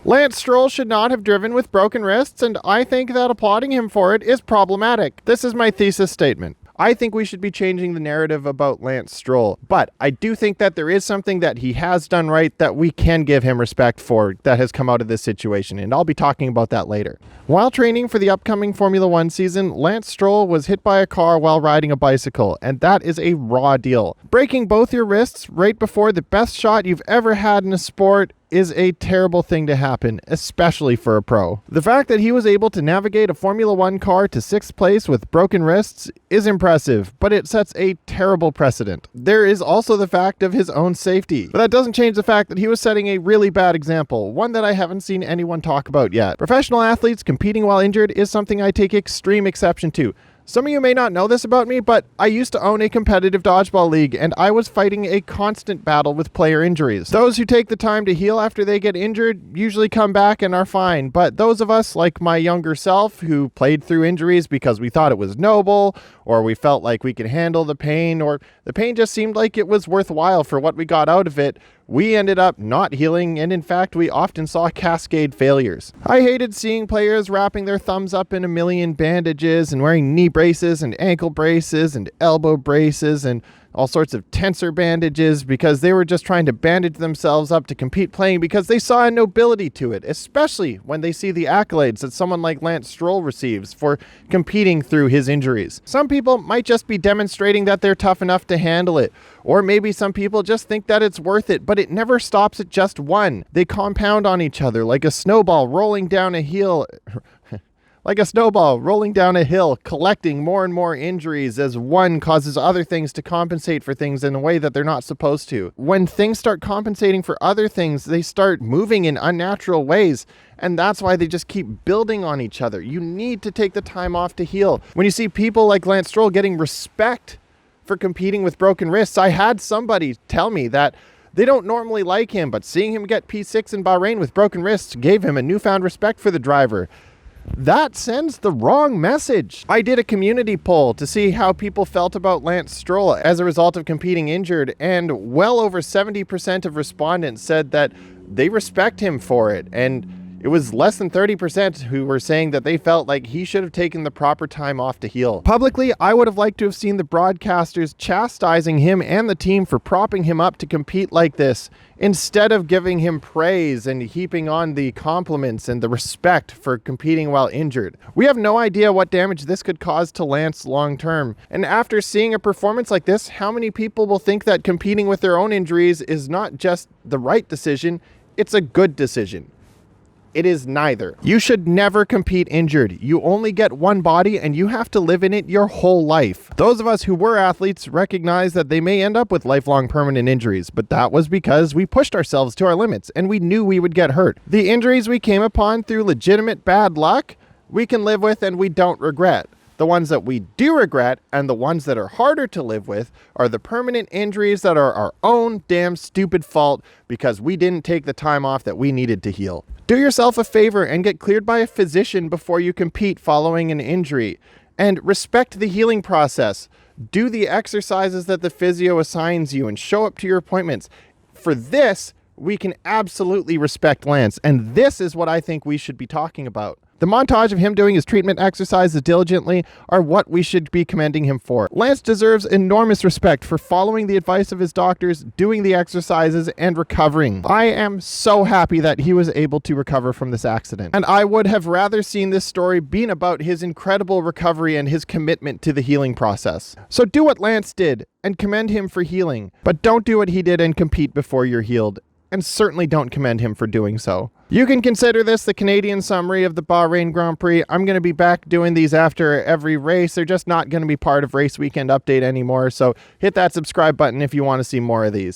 Lance Stroll should not have driven with broken wrists, and I think that applauding him for it is problematic. This is my thesis statement. I think we should be changing the narrative about Lance Stroll, but I do think that there is something that he has done right that we can give him respect for that has come out of this situation, and I'll be talking about that later. While training for the upcoming Formula One season, Lance Stroll was hit by a car while riding a bicycle, and that is a raw deal. Breaking both your wrists right before the best shot you've ever had in a sport is a terrible thing to happen, especially for a pro. The fact that he was able to navigate a Formula One car to 6th place with broken wrists is impressive, but it sets a terrible precedent. There is also the fact of his own safety, but that doesn't change the fact that he was setting a really bad example, one that I haven't seen anyone talk about yet. Professional athletes competing while injured is something I take extreme exception to. Some of you may not know this about me, but I used to own a competitive dodgeball league, and I was fighting a constant battle with player injuries. Those who take the time to heal after they get injured usually come back and are fine, but those of us, like my younger self, who played through injuries because we thought it was noble, or we felt like we could handle the pain, or the pain just seemed like it was worthwhile for what we got out of it, we ended up not healing, and in fact, we often saw cascade failures. I hated seeing players wrapping their thumbs up in a million bandages and wearing knee braces and ankle braces and elbow braces and all sorts of tensor bandages because they were just trying to bandage themselves up to compete playing because they saw a nobility to it, especially when they see the accolades that someone like Lance Stroll receives for competing through his injuries. Some people might just be demonstrating that they're tough enough to handle it, or maybe some people just think that it's worth it, but it never stops at just one. They compound on each other like a snowball rolling down a hill. Collecting more and more injuries as one causes other things to compensate for things in a way that they're not supposed to. When things start compensating for other things, they start moving in unnatural ways, and that's why they just keep building on each other. You need to take the time off to heal. When you see people like Lance Stroll getting respect for competing with broken wrists, I had somebody tell me that they don't normally like him, but seeing him get P6 in Bahrain with broken wrists gave him a newfound respect for the driver. That sends the wrong message. I did a community poll to see how people felt about Lance Stroll as a result of competing injured, and well over 70% of respondents said that they respect him for it, and it was less than 30% who were saying that they felt like he should have taken the proper time off to heal. Publicly, I would have liked to have seen the broadcasters chastising him and the team for propping him up to compete like this, instead of giving him praise and heaping on the compliments and the respect for competing while injured. We have no idea what damage this could cause to Lance long term. And after seeing a performance like this, how many people will think that competing with their own injuries is not just the right decision, it's a good decision? It is neither. You should never compete injured. You only get one body and you have to live in it your whole life. Those of us who were athletes recognize that they may end up with lifelong permanent injuries, but that was because we pushed ourselves to our limits and we knew we would get hurt. The injuries we came upon through legitimate bad luck, we can live with and we don't regret. The ones that we do regret, and the ones that are harder to live with, are the permanent injuries that are our own damn stupid fault because we didn't take the time off that we needed to heal. Do yourself a favor and get cleared by a physician before you compete following an injury. And respect the healing process. Do the exercises that the physio assigns you and show up to your appointments. For this, we can absolutely respect Lance, and this is what I think we should be talking about. The montage of him doing his treatment exercises diligently are what we should be commending him for. Lance deserves enormous respect for following the advice of his doctors, doing the exercises, and recovering. I am so happy that he was able to recover from this accident. And I would have rather seen this story being about his incredible recovery and his commitment to the healing process. So do what Lance did and commend him for healing, but don't do what he did and compete before you're healed. And certainly don't commend him for doing so. You can consider this the Canadian summary of the Bahrain Grand Prix. I'm going to be back doing these after every race. They're just not going to be part of Race Weekend Update anymore, so hit that subscribe button if you want to see more of these.